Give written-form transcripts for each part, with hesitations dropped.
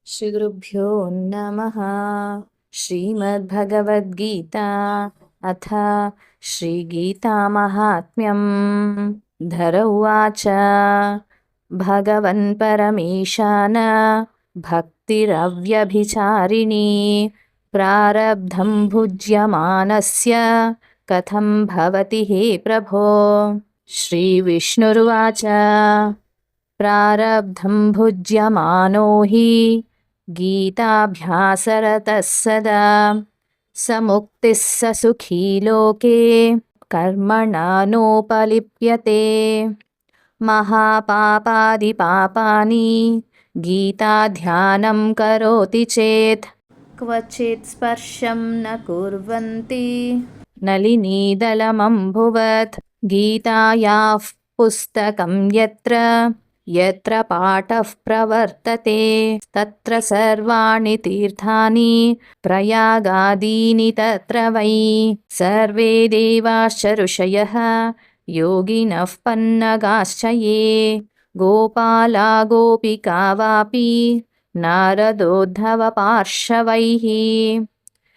श्रीगुरुभ्यो नमः। श्रीमद्भगवद्गीता अथ श्रीगीतामाहात्म्यं। धर उवाच। भगवन् परमेशान भक्तिरव्यभिचारिणी प्रारब्धं भुज्यमानस्य कथं भवति हे प्रभो। श्रीविष्णुरुवाच। प्रारब्धं भुज्यमानो हि गीताभ्यासरतः सदा स मुक्तिः स सुखी लोके कर्मणा नोपलिप्यते। महापापादिपापानि गीताध्यानं करोति चेत् क्वचित् स्पर्शं न कुर्वन्ति नलिनीदलमम्भुवत्। गीतायाः पुस्तकं यत्र पाठः प्रवर्तते तत्र सर्वाणि तीर्थानि प्रयागादीनि तत्र वै। सर्वे देवाश्च ऋषयः योगिनः पन्नगाश्च ये गोपाला गोपिका वापि नारदोद्धवपार्श्वैः।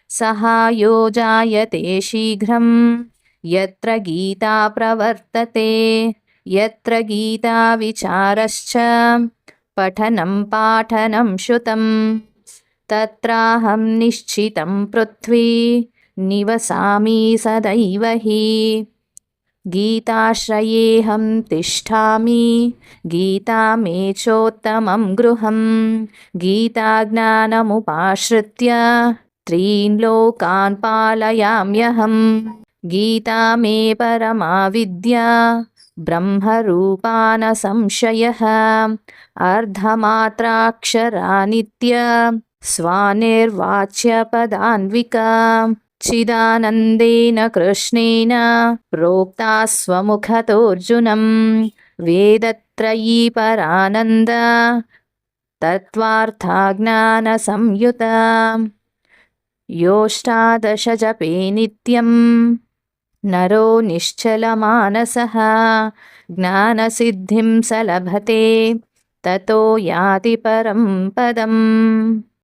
सहायो जायते शीघ्रं यत्र गीता प्रवर्तते। यत्र गीता विचारश्च पठनं पाठनं श्रुतं तत्राहं निश्चितं पृथ्वी निवसामि सदैव हि। गीताश्रयेऽहं तिष्ठामि गीता मे चोत्तमं गृहं। गीताज्ञानमुपाश्रित्य त्रीन् लोकान् पालयाम्यहम्। गीता मे परमा विद्या ब्रह्मरूपा न संशयः। अर्धमात्राक्षरा नित्य स्वानिर्वाच्यपदान्विका। चिदानन्देन कृष्णेन प्रोक्ता स्वमुखतोऽर्जुनं वेदत्रयी परानन्द तत्त्वार्थज्ञानसंयुता। योऽष्टादश जपे नित्यं नरो निश्चलमानसः ज्ञानसिद्धिं स लभते ततो याति परं पदम्।